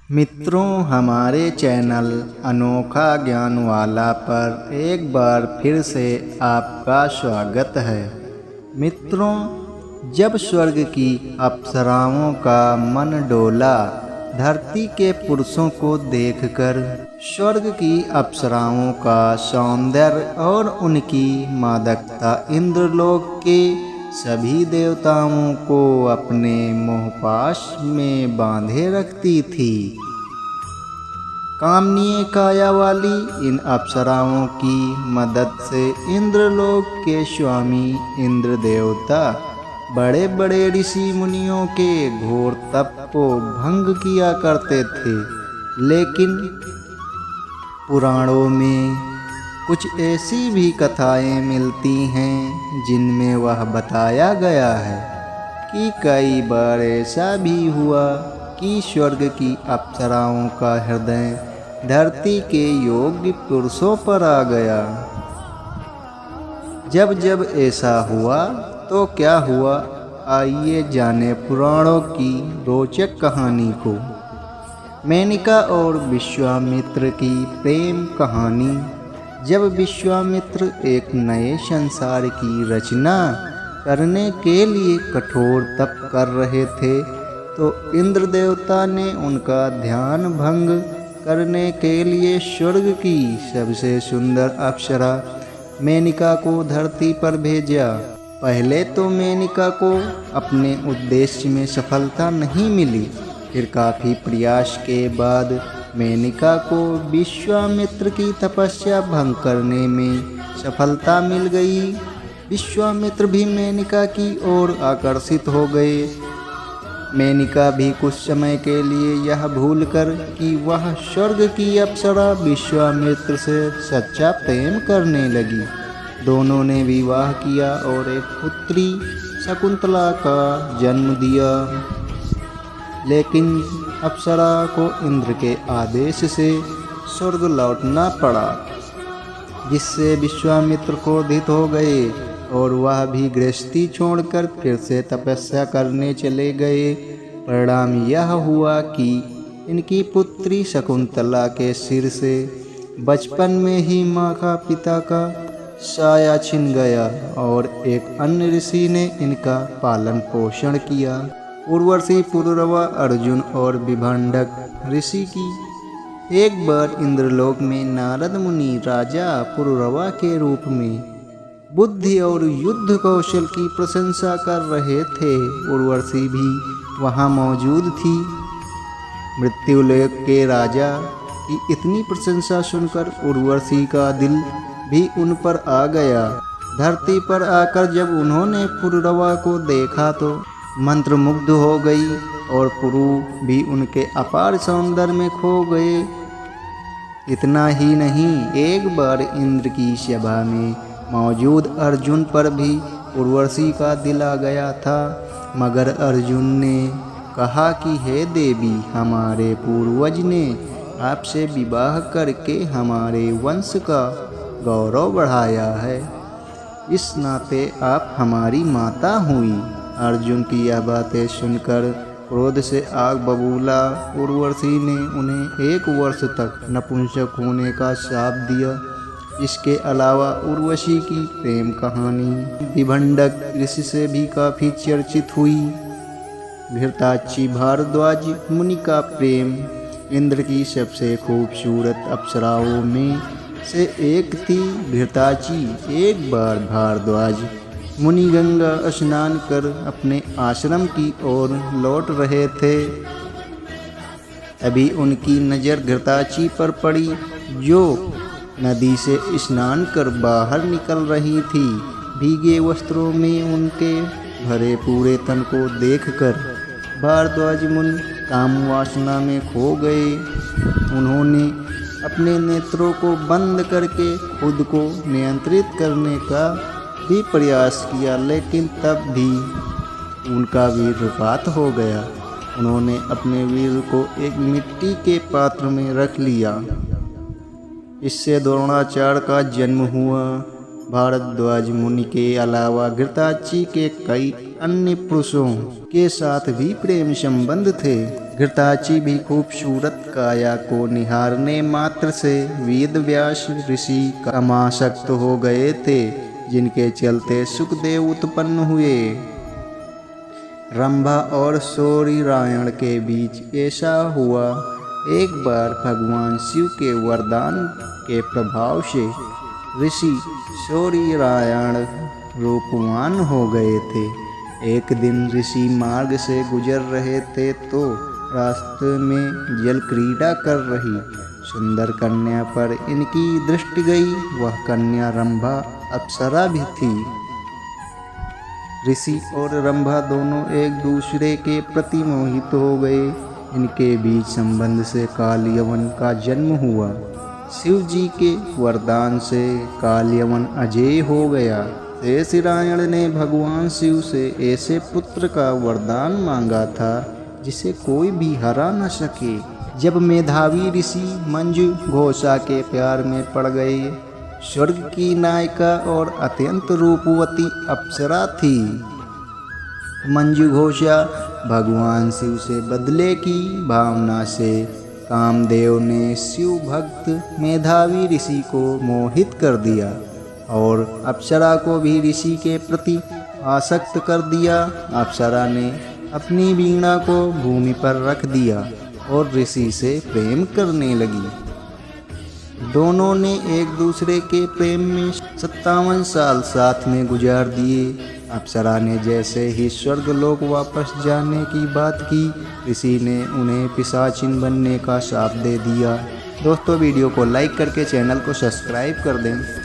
मित्रों, हमारे चैनल अनोखा ज्ञान वाला पर एक बार फिर से आपका स्वागत है। मित्रों, जब स्वर्ग की अप्सराओं का मन डोला धरती के पुरुषों को देखकर, स्वर्ग की अप्सराओं का सौंदर्य और उनकी मादकता इंद्रलोक के सभी देवताओं को अपने मोहपाश में बांधे रखती थी। कामनीय काया वाली इन अप्सराओं की मदद से इंद्रलोक के स्वामी इंद्र देवता बड़े बड़े ऋषि मुनियों के घोर तप को भंग किया करते थे। लेकिन पुराणों में कुछ ऐसी भी कथाएं मिलती हैं जिनमें वह बताया गया है कि कई बार ऐसा भी हुआ कि स्वर्ग की अप्सराओं का हृदय धरती के योग्य पुरुषों पर आ गया। जब जब ऐसा हुआ तो क्या हुआ, आइए जाने पुराणों की रोचक कहानी को। मेनका और विश्वामित्र की प्रेम कहानी। जब विश्वामित्र एक नए संसार की रचना करने के लिए कठोर तप कर रहे थे, तो इंद्र देवता ने उनका ध्यान भंग करने के लिए स्वर्ग की सबसे सुंदर अप्सरा मेनका को धरती पर भेजा। पहले तो मेनका को अपने उद्देश्य में सफलता नहीं मिली, फिर काफ़ी प्रयास के बाद मेनका को विश्वामित्र की तपस्या भंग करने में सफलता मिल गई। विश्वामित्र भी मेनका की ओर आकर्षित हो गए। मेनका भी कुछ समय के लिए यह भूलकर कि वह स्वर्ग की अप्सरा विश्वामित्र से सच्चा प्रेम करने लगी। दोनों ने विवाह किया और एक पुत्री शकुंतला का जन्म दिया। लेकिन अप्सरा को इंद्र के आदेश से स्वर्ग लौटना पड़ा, जिससे विश्वामित्र क्रोधित हो गए और वह भी गृहस्थी छोड़कर फिर से तपस्या करने चले गए। परिणाम यह हुआ कि इनकी पुत्री शकुंतला के सिर से बचपन में ही माँ का पिता का साया छिन गया और एक अन्य ऋषि ने इनका पालन पोषण किया। उर्वशी, पुरुरवा, अर्जुन और विभंडक ऋषि की एक बार इंद्रलोक में नारद मुनि राजा पुरुरवा के रूप में बुद्धि और युद्ध कौशल की प्रशंसा कर रहे थे। उर्वशी भी वहां मौजूद थी। मृत्युलोक के राजा की इतनी प्रशंसा सुनकर उर्वशी का दिल भी उन पर आ गया। धरती पर आकर जब उन्होंने पुरुरवा को देखा तो मंत्रमुग्ध हो गई और पुरु भी उनके अपार सौंदर्य में खो गए। इतना ही नहीं, एक बार इंद्र की सभा में मौजूद अर्जुन पर भी उर्वशी का दिल आ गया था। मगर अर्जुन ने कहा कि हे देवी, हमारे पूर्वज ने आपसे विवाह करके हमारे वंश का गौरव बढ़ाया है, इस नाते आप हमारी माता हुई। अर्जुन की यह बातें सुनकर क्रोध से आग बबूला उर्वशी ने उन्हें 1 वर्ष तक नपुंसक होने का शाप दिया। इसके अलावा उर्वशी की प्रेम कहानी विभंडक ऋषि से भी काफ़ी चर्चित हुई। घृताची भारद्वाज मुनि का प्रेम इंद्र की सबसे खूबसूरत अप्सराओं में से एक थी। घृताची एक बार भारद्वाज मुनि गंगा स्नान कर अपने आश्रम की ओर लौट रहे थे। अभी उनकी नज़र घृताची पर पड़ी, जो नदी से स्नान कर बाहर निकल रही थी। भीगे वस्त्रों में उनके भरे पूरे तन को देखकर भारद्वाज मुनि काम वासना में खो गए। उन्होंने अपने नेत्रों को बंद करके खुद को नियंत्रित करने का भी प्रयास किया, लेकिन तब भी उनका वीर्यपात हो गया। उन्होंने अपने वीर को एक मिट्टी के पात्र में रख लिया। इससे द्रोणाचार्य का जन्म हुआ। भारद्वाज मुनि के अलावा घृताची के कई अन्य पुरुषों के साथ भी प्रेम संबंध थे। घृताची भी खूबसूरत काया को निहारने मात्र से वेद व्यास ऋषि कामासक्त हो गए थे, जिनके चलते सुखदेव उत्पन्न हुए। रंभा और सूर्यनारायण के बीच ऐसा हुआ, एक बार भगवान शिव के वरदान के प्रभाव से ऋषि सूर्यनारायण रूपवान हो गए थे। एक दिन ऋषि मार्ग से गुजर रहे थे तो रास्ते में जल क्रीड़ा कर रही सुंदर कन्या पर इनकी दृष्टि गई। वह कन्या रंभा अप्सरा भी थी। ऋषि और रंभा दोनों एक दूसरे के प्रति मोहित हो गए। इनके बीच संबंध से काल यवन का जन्म हुआ। शिव जी के वरदान से काल यवन अजेय हो गया। शेषनारायण ने भगवान शिव से ऐसे पुत्र का वरदान मांगा था जिसे कोई भी हरा न सके। जब मेधावी ऋषि मंजू घोषा के प्यार में पड़ गए, स्वर्ग की नायिका और अत्यंत रूपवती अप्सरा थी। मंजू घोषा भगवान शिव से बदले की भावना से कामदेव ने शिव भक्त मेधावी ऋषि को मोहित कर दिया और अप्सरा को भी ऋषि के प्रति आसक्त कर दिया। अप्सरा ने अपनी वीणा को भूमि पर रख दिया और ऋषि से प्रेम करने लगी। दोनों ने एक दूसरे के प्रेम में 57 साल साथ में गुजार दिए। अप्सरा ने जैसे ही स्वर्गलोक वापस जाने की बात की, ऋषि ने उन्हें पिशाचिन बनने का शाप दे दिया। दोस्तों, वीडियो को लाइक करके चैनल को सब्सक्राइब कर दें।